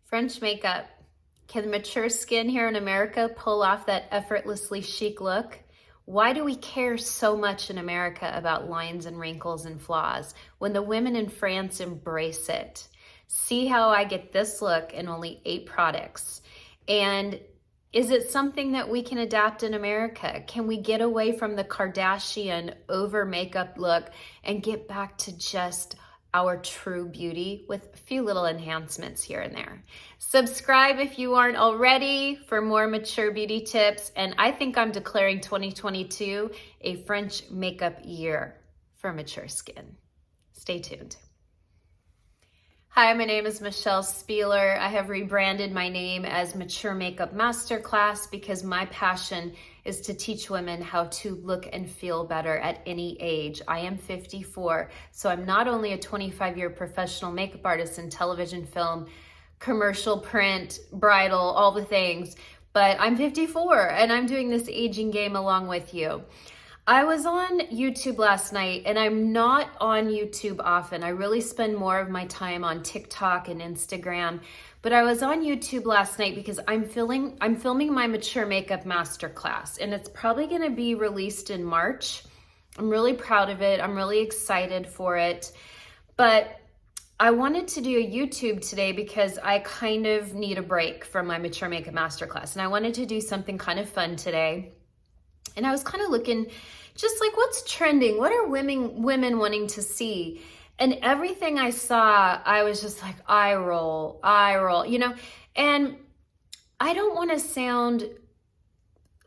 French makeup. Can mature skin here in America pull off that effortlessly chic look? Why do we care so much in America about lines and wrinkles and flaws when the women in France embrace it? See how I get this look in only 8 products. And is it something that we can adapt in America? Can we get away from the Kardashian over makeup look and get back to just our true beauty with a few little enhancements here and there? Subscribe if you aren't already for more mature beauty tips. And I think I'm declaring 2022 a French makeup year for mature skin. Stay tuned. Hi, my name is Michelle Spieler. I have rebranded my name as Mature Makeup Masterclass because my passion is to teach women how to look and feel better at any age. I am 54, so I'm not only a 25-year professional makeup artist in television, film, commercial, print, bridal, all the things, but I'm 54 and I'm doing this aging game along with you. I was on YouTube last night, and I'm not on YouTube often. I really spend more of my time on TikTok and Instagram, but I was on YouTube last night because I'm filming my Mature Makeup Masterclass, and it's probably gonna be released in March. I'm really proud of it. I'm really excited for it, but I wanted to do a YouTube today because I kind of need a break from my Mature Makeup Masterclass, and I wanted to do something kind of fun today. And I was kind of looking just like what's trending, what are women wanting to see? And everything I saw, I was just like, eye roll, you know? And I don't want to sound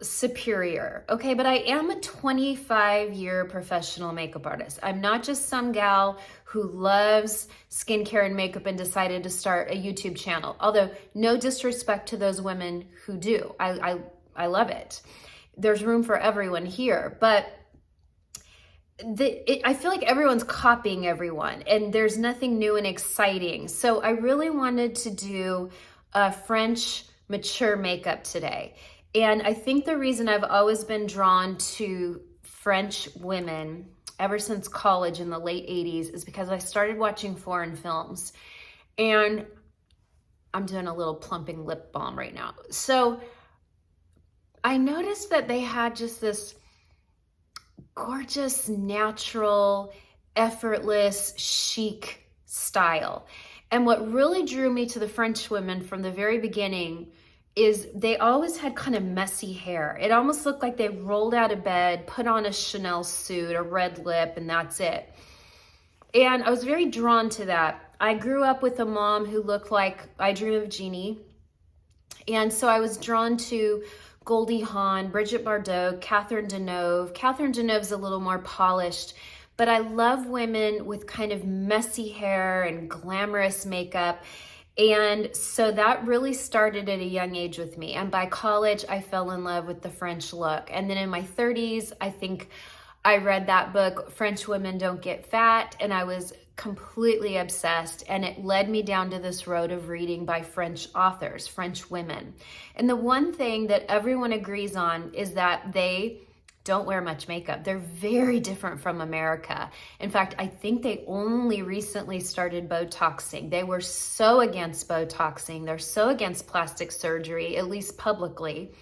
superior, okay? But I am a 25-year professional makeup artist. I'm not just some gal who loves skincare and makeup and decided to start a YouTube channel. Although no disrespect to those women who do. I love it. There's room for everyone here, but I feel like everyone's copying everyone and there's nothing new and exciting. So I really wanted to do a French mature makeup today. And I think the reason I've always been drawn to French women ever since college in the late 80s is because I started watching foreign films. And I'm doing a little plumping lip balm right now. So I noticed that they had just this gorgeous, natural, effortless, chic style. And what really drew me to the French women from the very beginning is they always had kind of messy hair. It almost looked like they rolled out of bed, put on a Chanel suit, a red lip, and that's it. And I was very drawn to that. I grew up with a mom who looked like I Dream of Jeannie. And so I was drawn to Goldie Hawn, Brigitte Bardot, Catherine Deneuve. Catherine Deneuve's a little more polished, but I love women with kind of messy hair and glamorous makeup. And so that really started at a young age with me. And by college, I fell in love with the French look. And then in my 30s, I think I read that book, French Women Don't Get Fat, and I was completely obsessed, and it led me down to this road of reading by French authors, French women. And the one thing that everyone agrees on is that they don't wear much makeup. They're very different from America. In fact, I think they only recently started Botoxing. They were so against Botoxing. They're so against plastic surgery, at least publicly.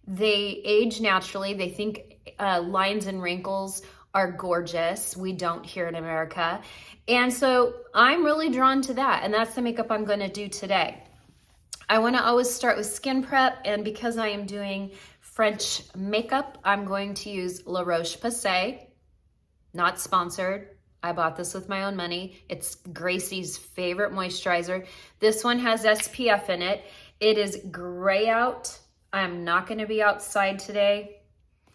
They age naturally. They think lines and wrinkles are gorgeous. We don't here in America. And so I'm really drawn to that. And that's the makeup I'm going to do today. I want to always start with skin prep. And because I am doing French makeup, I'm going to use La Roche-Posay. Not sponsored. I bought this with my own money. It's Gracie's favorite moisturizer. This one has SPF in it. It is gray out. I'm not going to be outside today,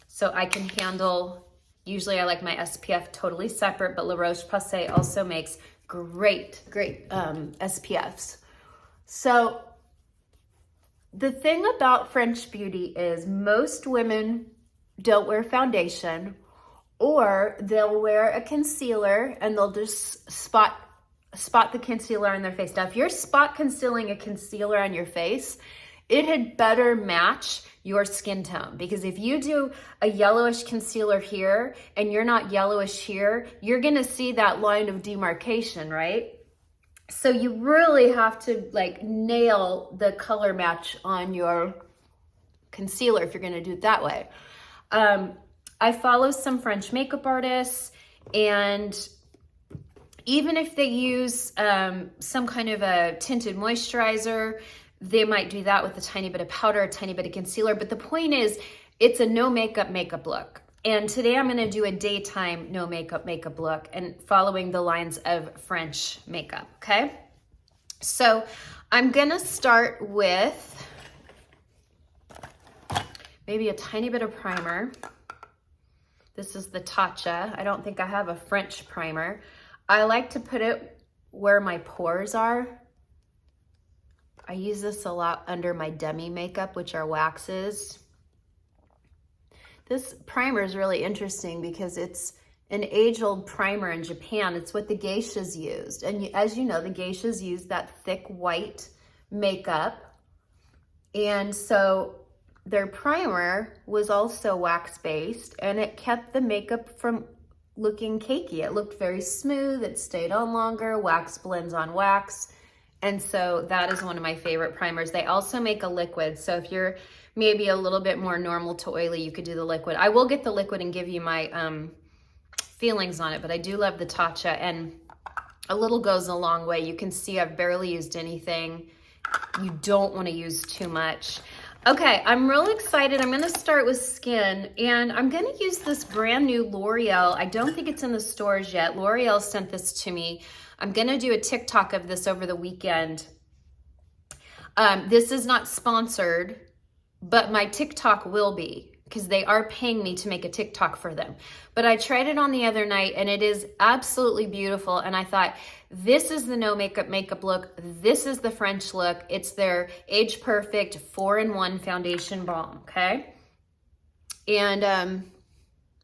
so I can handle. Usually I like my SPF totally separate, but La Roche-Posay also makes great SPFs. So the thing about French beauty is most women don't wear foundation, or they'll wear a concealer and they'll just spot the concealer on their face. Now, if you're spot concealing a concealer on your face, it had better match your skin tone, because if you do a yellowish concealer here and you're not yellowish here, you're gonna see that line of demarcation, right? So you really have to like nail the color match on your concealer if you're gonna do it that way. I follow some French makeup artists, and even if they use some kind of a tinted moisturizer, they might do that with a tiny bit of powder, a tiny bit of concealer. But the point is, it's a no makeup look. And today I'm gonna do a daytime no makeup look and following the lines of French makeup, okay? So I'm gonna start with maybe a tiny bit of primer. This is the Tatcha. I don't think I have a French primer. I like to put it where my pores are. I use this a lot under my Demi makeup, which are waxes. This primer is really interesting because it's an age-old primer in Japan. It's what the geishas used. And as you know, the geishas used that thick white makeup. And so their primer was also wax-based, and it kept the makeup from looking cakey. It looked very smooth, it stayed on longer, wax blends on wax. And so that is one of my favorite primers. They also make a liquid. So if you're maybe a little bit more normal to oily, you could do the liquid. I will get the liquid and give you my feelings on it, but I do love the Tatcha, and a little goes a long way. You can see I've barely used anything. You don't want to use too much. Okay, I'm really excited. I'm gonna start with skin, and I'm gonna use this brand new L'Oreal. I don't think it's in the stores yet. L'Oreal sent this to me. I'm gonna do a TikTok of this over the weekend. This is not sponsored, but my TikTok will be, because they are paying me to make a TikTok for them. But I tried it on the other night, and it is absolutely beautiful. And I thought, this is the no makeup look. This is the French look. It's their Age Perfect 4-in-1 foundation balm, okay? And,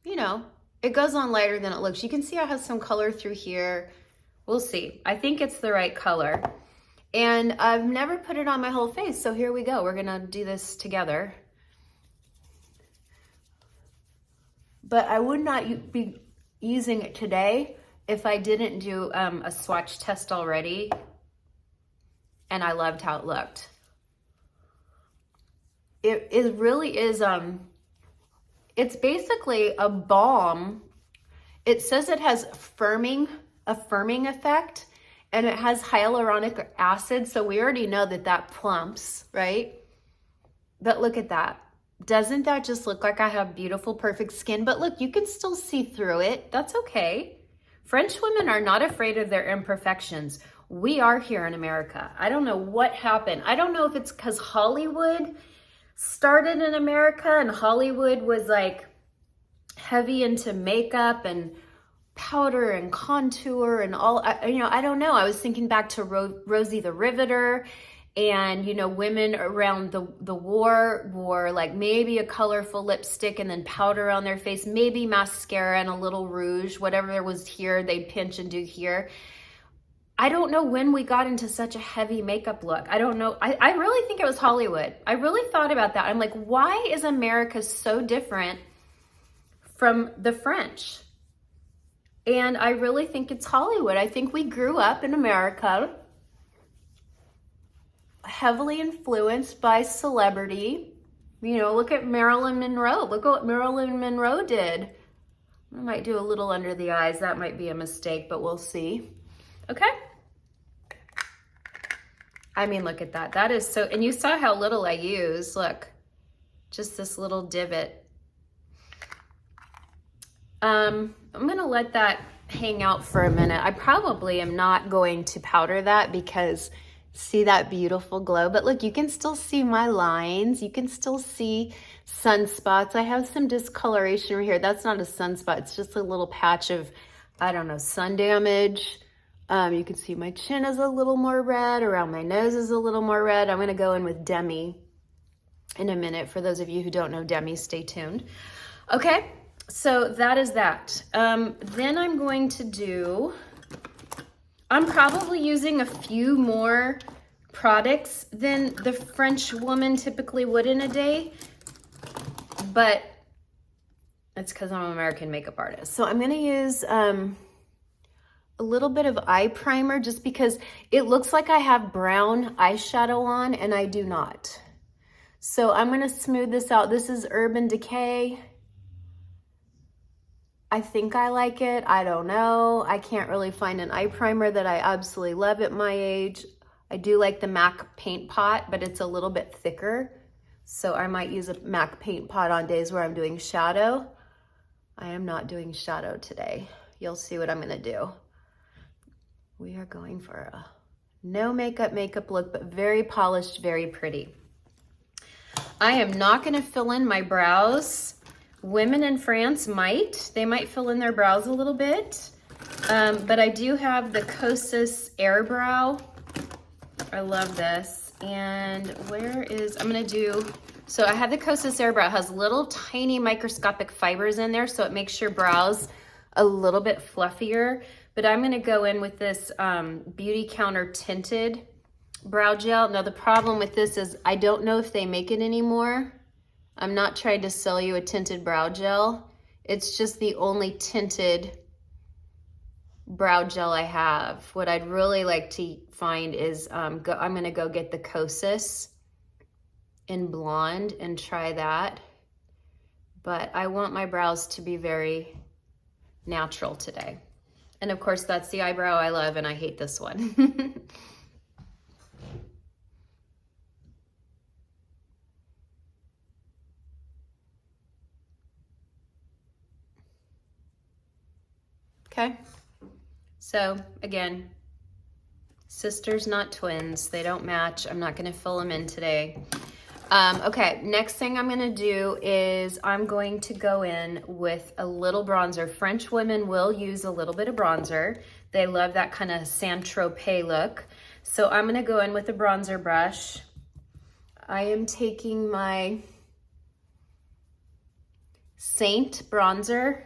you know, it goes on lighter than it looks. You can see I have some color through here. We'll see. I think it's the right color. And I've never put it on my whole face, so here we go. We're gonna do this together. But I would not be using it today if I didn't do a swatch test already, and I loved how it looked. It really is, it's basically a balm. It says it has a firming effect, and it has hyaluronic acid, so we already know that that plumps, right? But look at that. Doesn't that just look like I have beautiful, perfect skin? But look, you can still see through it. That's okay. French women are not afraid of their imperfections. We are here in America. I don't know what happened. I don't know if it's because Hollywood started in America, and Hollywood was like heavy into makeup and powder and contour and all, you know, I don't know. I was thinking back to Rosie the Riveter. And, you know, women around the war wore like maybe a colorful lipstick and then powder on their face, maybe mascara and a little rouge, whatever there was here, they'd pinch and do here. I don't know when we got into such a heavy makeup look. I don't know. I really think it was Hollywood. I really thought about that. I'm like, why is America so different from the French? And I really think it's Hollywood. I think we grew up in America heavily influenced by celebrity. You know, look at Marilyn Monroe. Look at what Marilyn Monroe did. I might do a little under the eyes. That might be a mistake, but we'll see. Okay. I mean, look at that. That is so, and you saw how little I use. Look, just this little divot. I'm going to let that hang out for a minute. I probably am not going to powder that because see that beautiful glow, but look, you can still see my lines. You can still see sunspots. I have some discoloration right here. That's not a sunspot. It's just a little patch of, I don't know, sun damage. You can see my chin is a little more red. Around my nose is a little more red. I'm going to go in with Demi in a minute. For those of you who don't know Demi, stay tuned. Okay, so that is that. Then I'm going to do, I'm probably using a few more products than the French woman typically would in a day, but it's because I'm an American makeup artist. So I'm going to use a little bit of eye primer just because it looks like I have brown eyeshadow on and I do not. So I'm gonna smooth this out. This is Urban Decay. I think I like it, I don't know. I can't really find an eye primer that I absolutely love at my age. I do like the MAC Paint Pot, but it's a little bit thicker. So I might use a MAC Paint Pot on days where I'm doing shadow. I am not doing shadow today. You'll see what I'm gonna do. We are going for a no makeup look, but very polished, very pretty. I am not gonna fill in my brows. Women in France might. They might fill in their brows a little bit. But I do have the Kosas Air Brow. I love this. And I'm gonna do, so I have the Kosas Air Brow. It has little tiny microscopic fibers in there, so it makes your brows a little bit fluffier. But I'm gonna go in with this Beauty Counter Tinted Brow Gel. Now the problem with this is I don't know if they make it anymore. I'm not trying to sell you a tinted brow gel. It's just the only tinted brow gel I have. What I'd really like to find is, I'm gonna go get the Kosas in blonde and try that. But I want my brows to be very natural today. And of course, that's the eyebrow I love, and I hate this one. Okay, so again, sisters, not twins. They don't match. I'm not gonna fill them in today. Okay, next thing I'm gonna do is I'm going to go in with a little bronzer. French women will use a little bit of bronzer. They love that kind of Saint-Tropez look. So I'm gonna go in with a bronzer brush. I am taking my Saint bronzer.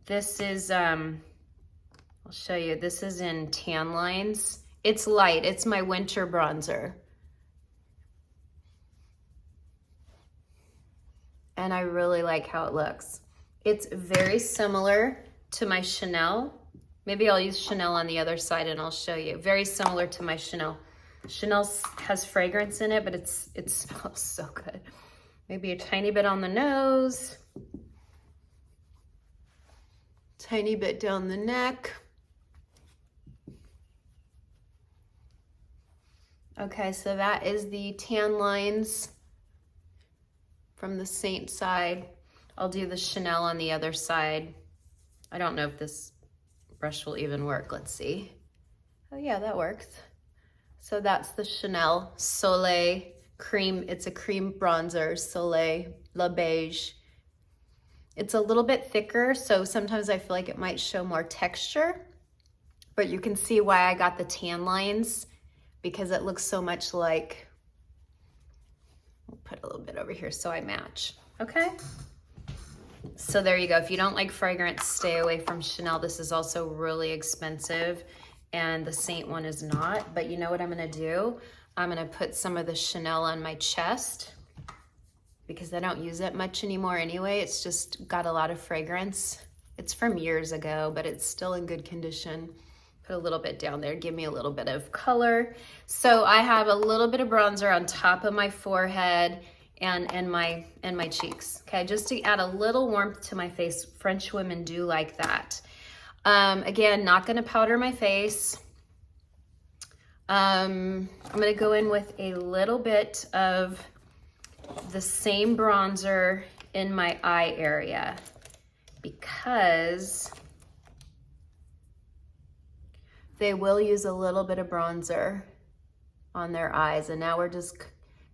This is, I'll show you, this is in Tan Lines. It's light, it's my winter bronzer. And I really like how it looks. It's very similar to my Chanel. Maybe I'll use Chanel on the other side and I'll show you. Very similar to my Chanel. Chanel has fragrance in it, but it smells so good. Maybe a tiny bit on the nose. Tiny bit down the neck. Okay, so that is the Tan Lines from the Saint side. I'll do the Chanel on the other side. I don't know if this brush will even work. Let's see. Oh yeah, that works. So that's the Chanel Soleil cream. It's a cream bronzer, Soleil La Beige. It's a little bit thicker, so sometimes I feel like it might show more texture, but you can see why I got the Tan Lines, because it looks so much like, I'll put a little bit over here so I match, okay? So there you go. If you don't like fragrance, stay away from Chanel. This is also really expensive, and the Saint one is not, but you know what I'm gonna do? I'm gonna put some of the Chanel on my chest, because I don't use it much anymore anyway. It's just got a lot of fragrance. It's from years ago, but it's still in good condition. Put a little bit down there, give me a little bit of color. So I have a little bit of bronzer on top of my forehead and my cheeks, okay? Just to add a little warmth to my face. French women do like that. Again, not gonna powder my face. I'm gonna go in with a little bit of the same bronzer in my eye area, because they will use a little bit of bronzer on their eyes, and now we're just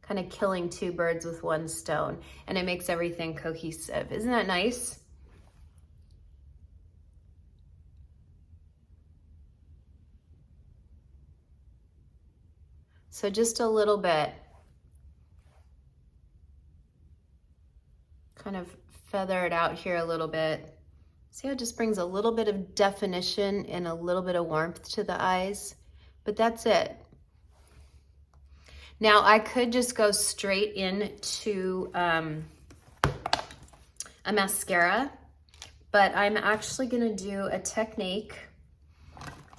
kind of killing two birds with one stone, and it makes everything cohesive. Isn't that nice? So just a little bit. Kind of feather it out here a little bit. See how it just brings a little bit of definition and a little bit of warmth to the eyes, but that's it. Now I could just go straight into a mascara, but I'm actually gonna do a technique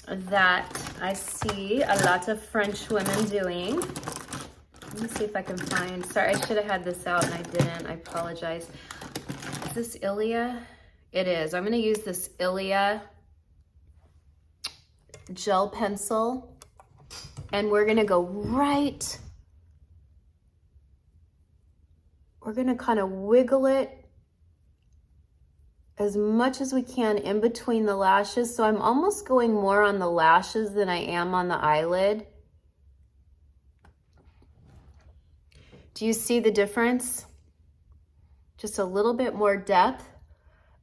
that I see a lot of French women doing. Let me see if I can find, sorry, I should have had this out and I didn't, I apologize. Is this Ilia? It is. I'm gonna use this Ilia gel pencil and we're gonna go right, we're gonna kind of wiggle it as much as we can in between the lashes. So I'm almost going more on the lashes than I am on the eyelid. Do you see the difference? Just a little bit more depth.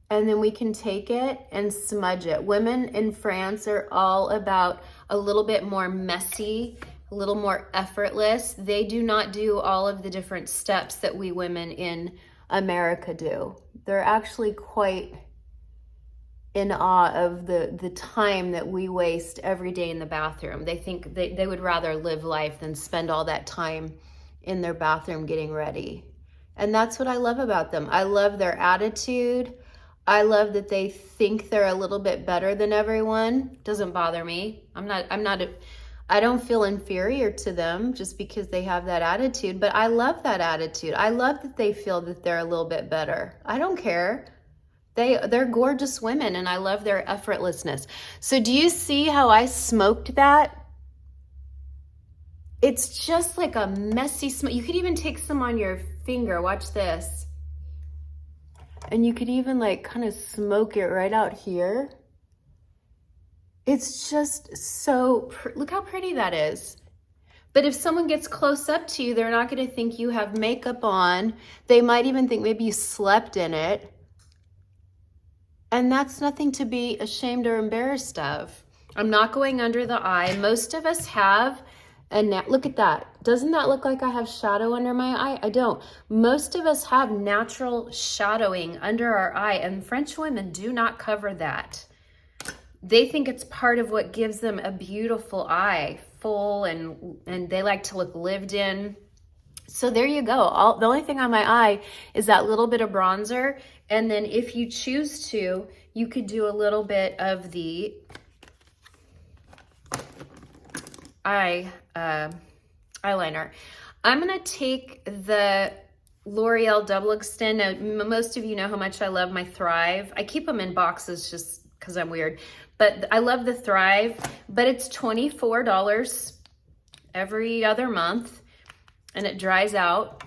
And then we can take it and smudge it. Women in France are all about a little bit more messy, a little more effortless. They do not do all of the different steps that we women in America do. They're actually quite in awe of the time that we waste every day in the bathroom. They think they would rather live life than spend all that time in their bathroom getting ready. And that's what I love about them. I love their attitude. I love that they think they're a little bit better than everyone. Doesn't bother me. I don't feel inferior to them just because they have that attitude, but I love that attitude. I love that they feel that they're a little bit better. I don't care. They're gorgeous women and I love their effortlessness. So do you see how I smoked that? It's just like a messy smoke. You could even take some on your finger. Watch this. And you could even like kind of smoke it right out here. It's just so, look how pretty that is. But if someone gets close up to you, they're not going to think you have makeup on. They might even think maybe you slept in it. And that's nothing to be ashamed or embarrassed of. I'm not going under the eye. Most of us have, and look at that. Doesn't that look like I have shadow under my eye? I don't. Most of us have natural shadowing under our eye, and French women do not cover that. They think it's part of what gives them a beautiful eye, full, and they like to look lived in. So there you go. The only thing on my eye is that little bit of bronzer. And then if you choose to, you could do a little bit of the eyeliner. I'm gonna take the L'Oreal Double Extend. Now, most of you know how much I love my Thrive. I keep them in boxes just because I'm weird. But I love the Thrive, but it's $24 every other month and it dries out.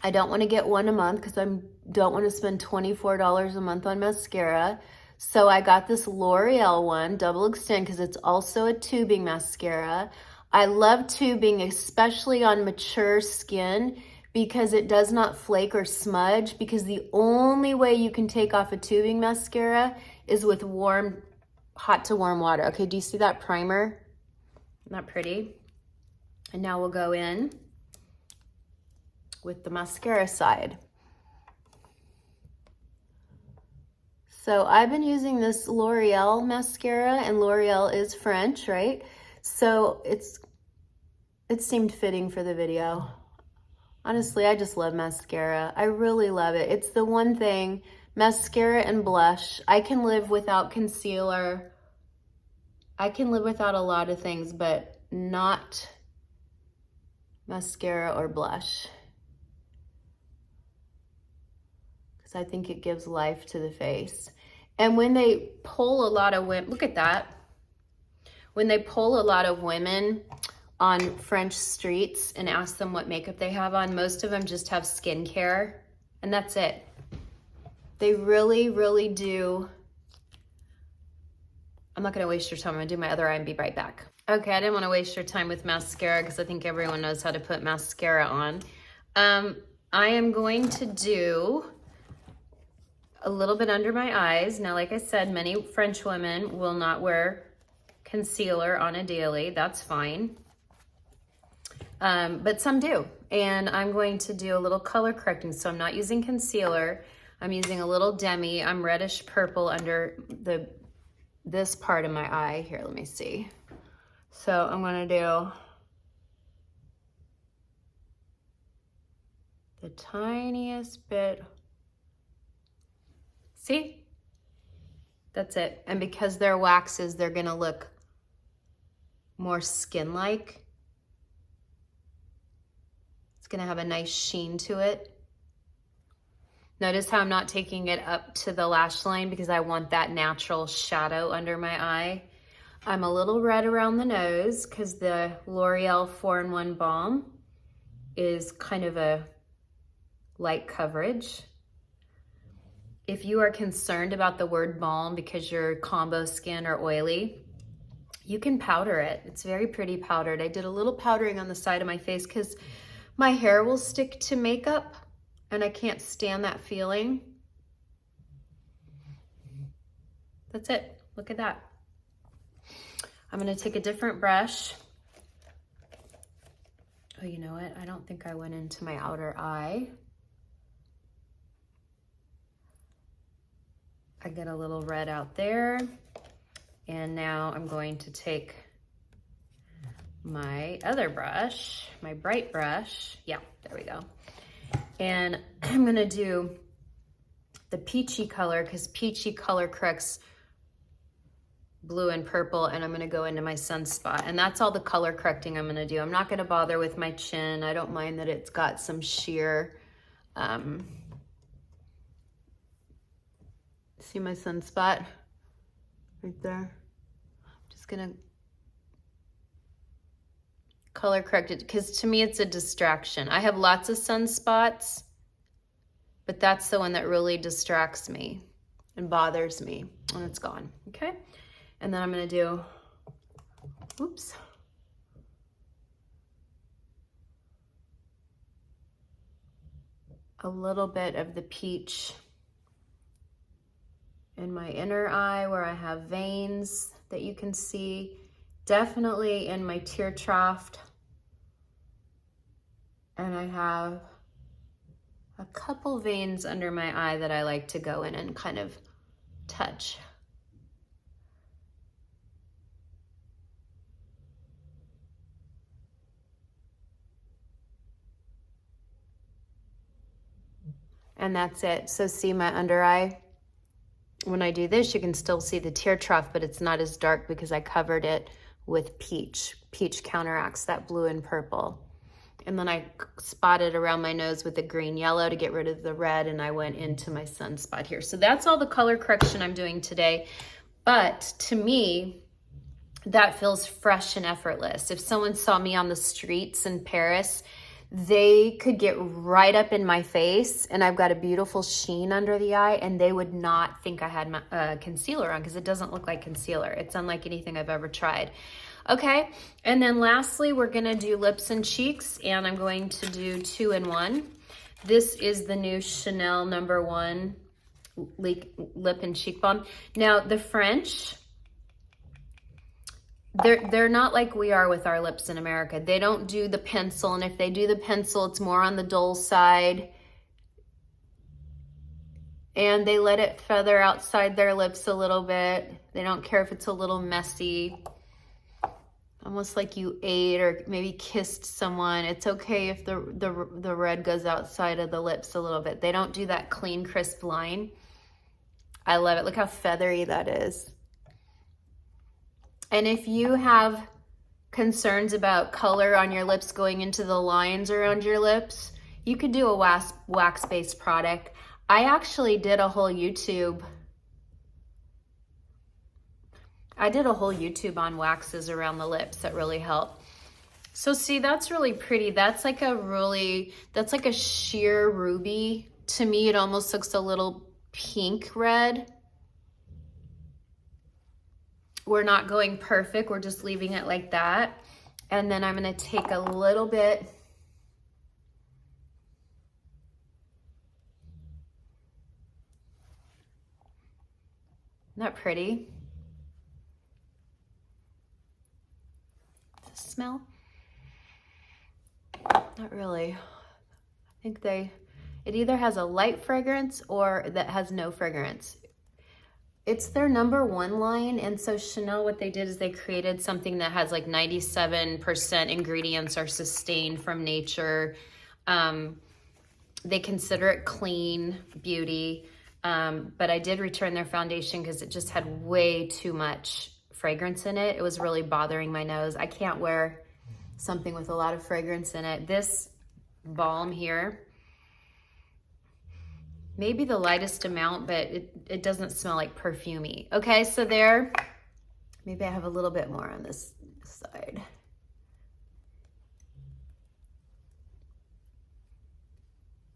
I don't want to get one a month because I don't want to spend $24 a month on mascara. So I got this L'Oreal one, Double Extend, because it's also a tubing mascara. I love tubing, especially on mature skin, because it does not flake or smudge, because the only way you can take off a tubing mascara is with hot to warm water. Okay, do you see that primer? Isn't that pretty? And now we'll go in with the mascara side. So I've been using this L'Oreal mascara, and L'Oreal is French, right? So it seemed fitting for the video. Honestly, I just love mascara. I really love it. It's the one thing, mascara and blush. I can live without concealer. I can live without a lot of things, but not mascara or blush. Because I think it gives life to the face. And when they poll a lot of women, look at that. When they poll a lot of women on French streets and ask them what makeup they have on, most of them just have skincare, and that's it. They really, really do. I'm not gonna waste your time. I'm gonna do my other eye and be right back. Okay, I didn't wanna waste your time with mascara because I think everyone knows how to put mascara on. I am going to do a little bit under my eyes. Now, like I said, many French women will not wear concealer on a daily. That's fine. But some do. And I'm going to do a little color correcting. So I'm not using concealer. I'm using a little Demi. I'm reddish purple under this part of my eye. Here, let me see. So I'm gonna do the tiniest bit. See? That's it. And because they're waxes, they're gonna look more skin-like. It's gonna have a nice sheen to it. Notice how I'm not taking it up to the lash line because I want that natural shadow under my eye. I'm a little red around the nose because the L'Oreal 4-in-1 Balm is kind of a light coverage. If you are concerned about the word balm because you're combo skin or oily, you can powder it. It's very pretty powdered. I did a little powdering on the side of my face because my hair will stick to makeup and I can't stand that feeling. That's it. Look at that. I'm gonna take a different brush. Oh, you know what? I don't think I went into my outer eye. I get a little red out there. And now I'm going to take my other brush, my bright brush. Yeah, there we go. And I'm gonna do the peachy color because peachy color corrects blue and purple, and I'm gonna go into my sunspot. And that's all the color correcting I'm gonna do. I'm not gonna bother with my chin. I don't mind that it's got some sheer. See my sunspot right there? I'm just gonna color correct it because to me it's a distraction. I have lots of sunspots, but that's the one that really distracts me and bothers me, and it's gone, okay? And then I'm gonna do, oops. A little bit of the peach in my inner eye where I have veins that you can see. Definitely in my tear trough. And I have a couple veins under my eye that I like to go in and kind of touch. And that's it. So see my under eye? When I do this, you can still see the tear trough, but it's not as dark because I covered it with peach. Peach counteracts that blue and purple. And then I spotted around my nose with the green yellow to get rid of the red, and I went into my sunspot here. So that's all the color correction I'm doing today. But to me, that feels fresh and effortless. If someone saw me on the streets in Paris, they could get right up in my face, and I've got a beautiful sheen under the eye, and they would not think I had my, concealer on because it doesn't look like concealer. It's unlike anything I've ever tried. Okay, and then lastly, we're gonna do lips and cheeks, and I'm going to do 2-in-1. This is the new Chanel #1 lip and cheek balm. Now, the French, they're not like we are with our lips in America. They don't do the pencil, and if they do the pencil, it's more on the dull side. And they let it feather outside their lips a little bit. They don't care if it's a little messy. Almost like you ate or maybe kissed someone. It's okay if the red goes outside of the lips a little bit. They don't do that clean, crisp line. I love it. Look how feathery that is. And if you have concerns about color on your lips going into the lines around your lips, you could do a wax-based product. I actually did a whole YouTube. I did a whole YouTube on waxes around the lips that really help. So see, that's really pretty. That's like a sheer ruby. To me, it almost looks a little pink red. We're not going perfect. We're just leaving it like that. And then I'm gonna take a little bit. Isn't that pretty? Does it smell? Not really. I think it either has a light fragrance or that has no fragrance. It's their #1 line, and so Chanel, what they did is they created something that has like 97% ingredients are sustained from nature. They consider it clean beauty, but I did return their foundation because it just had way too much fragrance in it. It was really bothering my nose. I can't wear something with a lot of fragrance in it. This balm here, maybe the lightest amount, but it doesn't smell like perfumey. Okay, so there, maybe I have a little bit more on this side.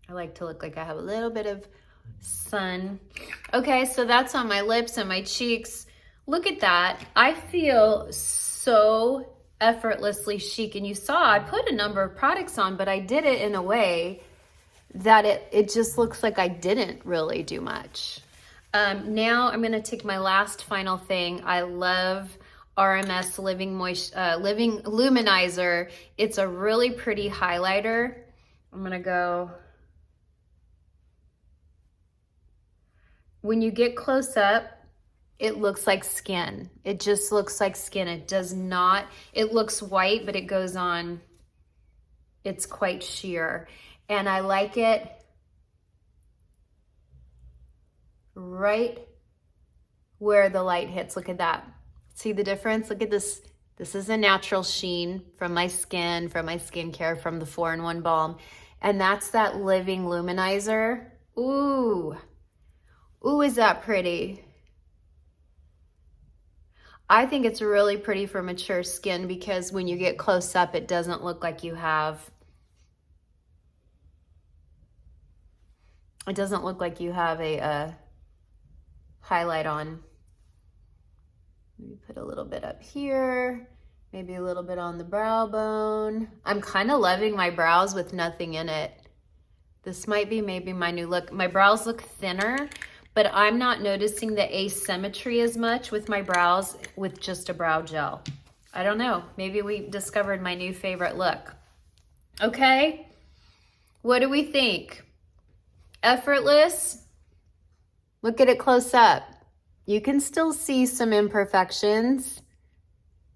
I like to look like I have a little bit of sun. Okay, so that's on my lips and my cheeks. Look at that. I feel so effortlessly chic. And you saw I put a number of products on, but I did it in a way that it just looks like I didn't really do much. Now I'm gonna take my last final thing. I love RMS Living Luminizer. It's a really pretty highlighter. I'm gonna go. When you get close up, it looks like skin. It just looks like skin. It does not, it looks white, but it goes on, it's quite sheer. And I like it right where the light hits. Look at that. See the difference? Look at this. This is a natural sheen from my skin, from my skincare, from the 4-in-1 balm. And that's that Living Luminizer. Ooh. Ooh, is that pretty? I think it's really pretty for mature skin because when you get close up, it doesn't look like you have, it doesn't look like you have a highlight on. Maybe put a little bit up here, maybe a little bit on the brow bone. I'm kind of loving my brows with nothing in it. This might be maybe my new look. My brows look thinner, but I'm not noticing the asymmetry as much with my brows with just a brow gel. I don't know, maybe we discovered my new favorite look. Okay, what do we think? Effortless? Look at it close up. You can still see some imperfections.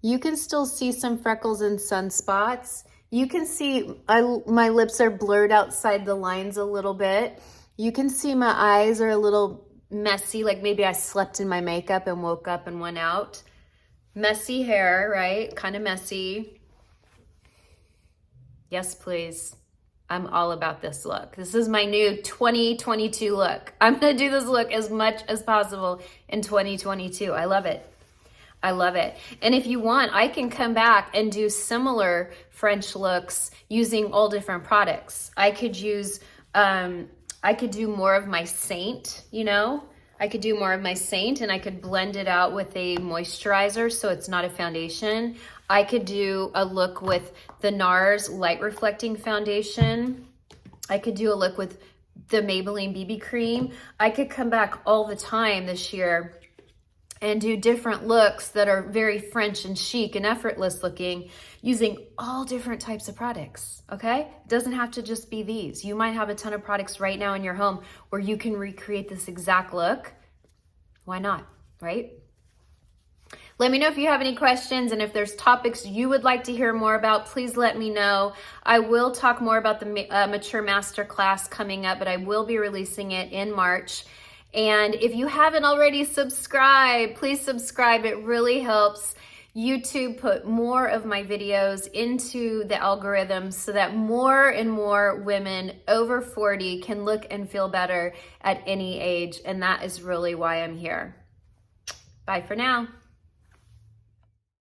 You can still see some freckles and sunspots. You can see my lips are blurred outside the lines a little bit. You can see my eyes are a little messy, like maybe I slept in my makeup and woke up and went out. Messy hair, right? Kind of messy. Yes, please. I'm all about this look. This is my new 2022 look. I'm gonna do this look as much as possible in 2022. I love it. I love it. And if you want, I can come back and do similar French looks using all different products. I could use, I could do more of my Saint, you know? I could do more of my Saint and I could blend it out with a moisturizer so it's not a foundation. I could do a look with the NARS Light Reflecting Foundation. I could do a look with the Maybelline BB Cream. I could come back all the time this year and do different looks that are very French and chic and effortless looking using all different types of products, okay? It doesn't have to just be these. You might have a ton of products right now in your home where you can recreate this exact look. Why not, right? Let me know if you have any questions and if there's topics you would like to hear more about, please let me know. I will talk more about the Mature Masterclass coming up, but I will be releasing it in March. And if you haven't already subscribed, please subscribe. It really helps YouTube put more of my videos into the algorithm so that more and more women over 40 can look and feel better at any age. And that is really why I'm here. Bye for now.